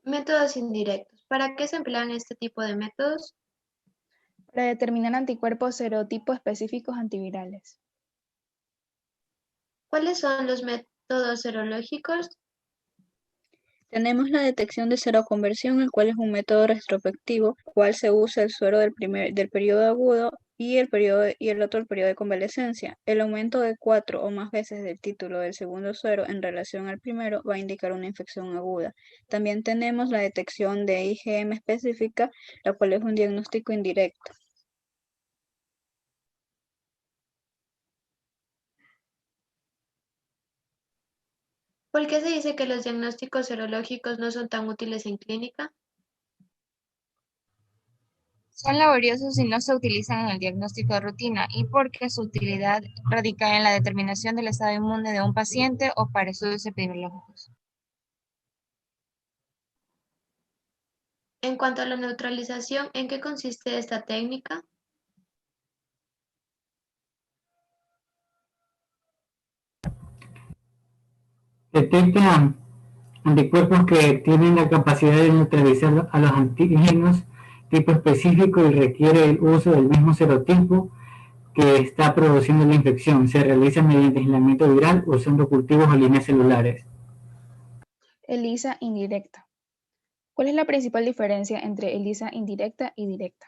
Métodos indirectos. ¿Para qué se emplean este tipo de métodos? Para determinar anticuerpos serotipo específicos antivirales. ¿Cuáles son los métodos serológicos? Tenemos la detección de seroconversión, el cual es un método retrospectivo, cual se usa el suero del periodo agudo y el otro el periodo de convalecencia. El aumento de 4 o más veces del título del segundo suero en relación al primero va a indicar una infección aguda. También tenemos la detección de IgM específica, la cual es un diagnóstico indirecto. ¿Por qué se dice que los diagnósticos serológicos no son tan útiles en clínica? Son laboriosos y no se utilizan en el diagnóstico de rutina y porque su utilidad radica en la determinación del estado inmune de un paciente o para estudios epidemiológicos. En cuanto a la neutralización, ¿en qué consiste esta técnica? Detecta anticuerpos que tienen la capacidad de neutralizar a los antígenos tipo específico y requiere el uso del mismo serotipo que está produciendo la infección. Se realiza mediante aislamiento viral usando cultivos o líneas celulares. ELISA indirecta. ¿Cuál es la principal diferencia entre ELISA indirecta y directa?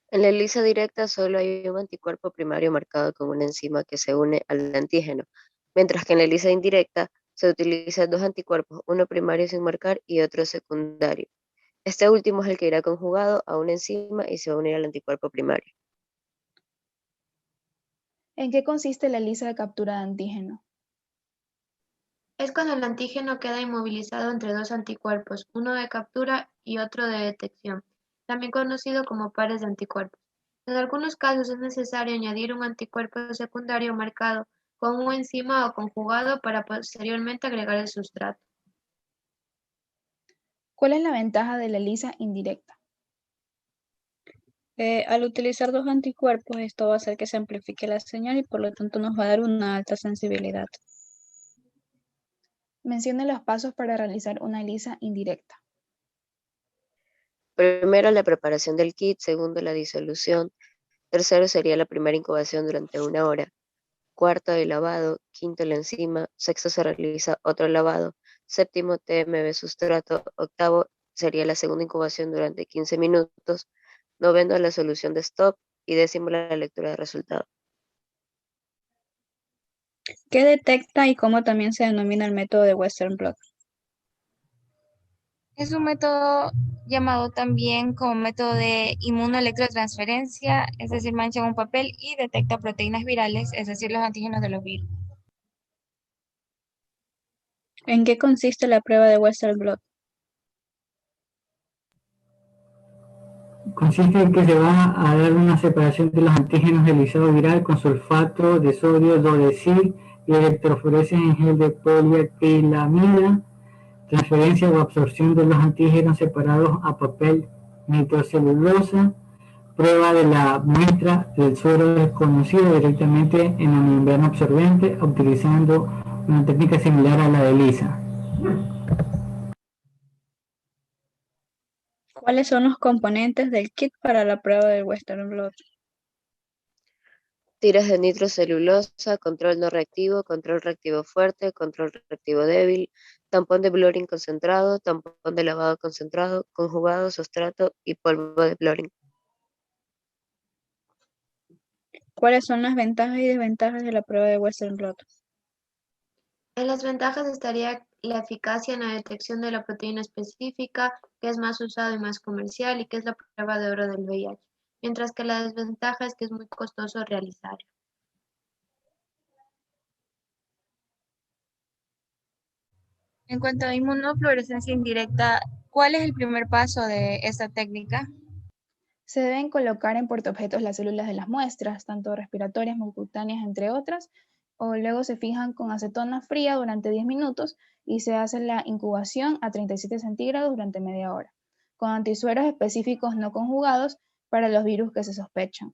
En la ELISA directa solo hay un anticuerpo primario marcado con una enzima que se une al antígeno, mientras que en la ELISA indirecta se utilizan dos anticuerpos, uno primario sin marcar y otro secundario. Este último es el que irá conjugado a una enzima y se va a unir al anticuerpo primario. ¿En qué consiste la ELISA de captura de antígeno? Es cuando el antígeno queda inmovilizado entre dos anticuerpos, uno de captura y otro de detección, también conocido como pares de anticuerpos. En algunos casos es necesario añadir un anticuerpo secundario marcado con una enzima o conjugado para posteriormente agregar el sustrato. ¿Cuál es la ventaja de la ELISA indirecta? Al utilizar dos anticuerpos, esto va a hacer que se amplifique la señal y por lo tanto nos va a dar una alta sensibilidad. Mencione los pasos para realizar una ELISA indirecta. Primero, la preparación del kit. Segundo, la disolución. Tercero, sería la primera incubación durante 1 hora. Cuarto, el lavado. Quinto, la enzima. Sexto, se realiza otro lavado. Séptimo, TMB sustrato. Octavo, sería la segunda incubación durante 15 minutos. Noveno, la solución de stop. Y décimo, la lectura de resultados. ¿Qué detecta y cómo también se denomina el método de Western blot? Es un método llamado también como método de inmunoelectrotransferencia, es decir, mancha un papel y detecta proteínas virales, es decir, los antígenos de los virus. ¿En qué consiste la prueba de Western blot? Consiste en que se va a dar una separación de los antígenos del lisado viral con sulfato de sodio, dodecil y electroforesis en gel de poliacrilamida, transferencia o absorción de los antígenos separados a papel nitrocelulosa, prueba de la muestra del suero desconocido directamente en la membrana absorbente utilizando una técnica similar a la de ELISA. ¿Cuáles son los componentes del kit para la prueba del Western blot? Tiras de nitrocelulosa, control no reactivo, control reactivo fuerte, control reactivo débil, tampón de blotting concentrado, tampón de lavado concentrado, conjugado, sustrato y polvo de blotting. ¿Cuáles son las ventajas y desventajas de la prueba de Western blot? En las ventajas estaría la eficacia en la detección de la proteína específica, que es más usado y más comercial y que es la prueba de oro del VIH, mientras que la desventaja es que es muy costoso realizar. En cuanto a inmunofluorescencia indirecta, ¿cuál es el primer paso de esta técnica? Se deben colocar en portaobjetos las células de las muestras, tanto respiratorias, mucocutáneas, entre otras, o luego se fijan con acetona fría durante 10 minutos y se hace la incubación a 37 centígrados durante media hora, con antisueros específicos no conjugados para los virus que se sospechan.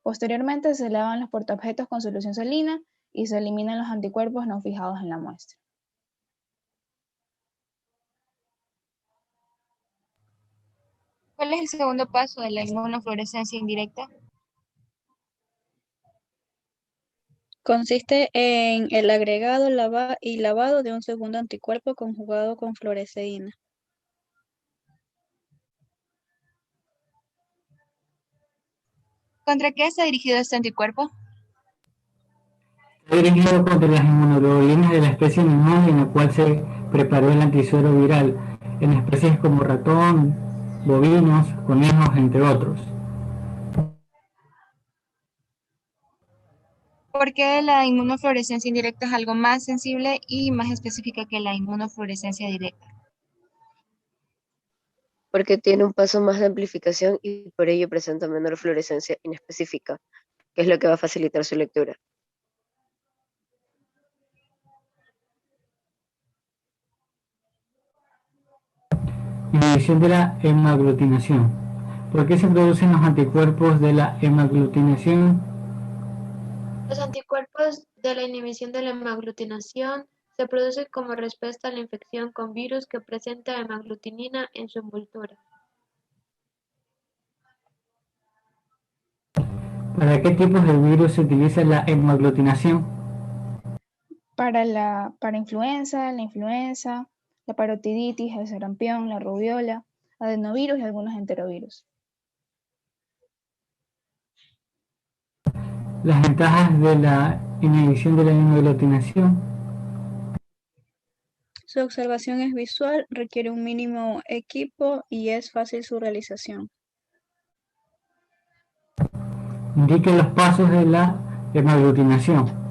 Posteriormente se lavan los portaobjetos con solución salina y se eliminan los anticuerpos no fijados en la muestra. ¿Cuál es el segundo paso de la inmunofluorescencia indirecta? Consiste en el agregado y lavado de un segundo anticuerpo conjugado con fluoresceína. ¿Contra qué está dirigido este anticuerpo? Está dirigido contra las inmunoglobulinas de la especie animal en la cual se preparó el antisuero viral, en especies como ratón, bovinos, conejos, entre otros. ¿Por qué la inmunofluorescencia indirecta es algo más sensible y más específica que la inmunofluorescencia directa? Porque tiene un paso más de amplificación y por ello presenta menor fluorescencia inespecífica, que es lo que va a facilitar su lectura. Inhibición de la hemaglutinación. ¿Por qué se producen los anticuerpos de la hemaglutinación? Los anticuerpos de la inhibición de la hemaglutinación se producen como respuesta a la infección con virus que presenta hemaglutinina en su envoltura. ¿Para qué tipos de virus se utiliza la hemaglutinación? Para influenza, la parotiditis, el sarampión, la rubiola, adenovirus y algunos enterovirus. Las ventajas de la inhibición de la hemaglutinación. Su observación es visual, requiere un mínimo equipo y es fácil su realización. Indique los pasos de la hemaglutinación.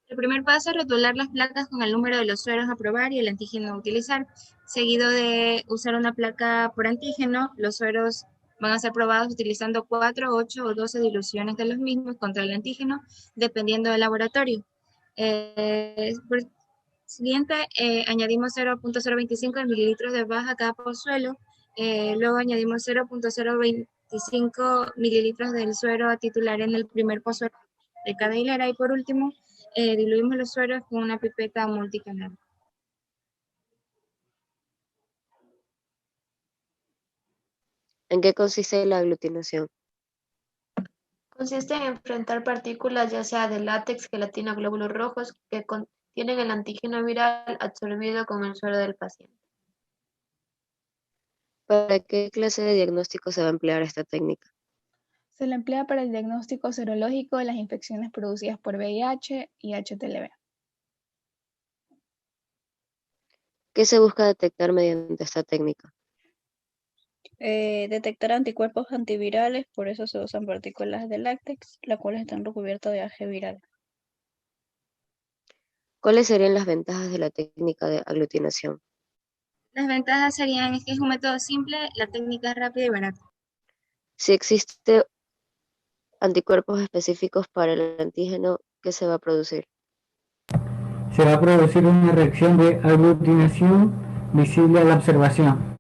El primer paso es rotular las placas con el número de los sueros a probar y el antígeno a utilizar. Seguido de usar una placa por antígeno, los sueros van a ser probados utilizando 4, 8 o 12 diluciones de los mismos contra el antígeno, dependiendo del laboratorio. Por siguiente, añadimos 0.025 mililitros de baja capa suelo. Luego añadimos 0.025 mililitros del suero a titular en el primer pozo de cada hilera. Y por último, diluimos los sueros con una pipeta multicanal. ¿En qué consiste la aglutinación? Consiste en enfrentar partículas ya sea de látex, gelatina, glóbulos rojos que contienen el antígeno viral absorbido con el suero del paciente. ¿Para qué clase de diagnóstico se va a emplear esta técnica? Se la emplea para el diagnóstico serológico de las infecciones producidas por VIH y HTLV. ¿Qué se busca detectar mediante esta técnica? Detectar anticuerpos antivirales, por eso se usan partículas de látex, las cuales están recubiertas de AG viral. ¿Cuáles serían las ventajas de la técnica de aglutinación? Las ventajas serían que es un método simple, la técnica es rápida y barata. Si existe anticuerpos específicos para el antígeno, ¿qué se va a producir? Se va a producir una reacción de aglutinación visible a la observación.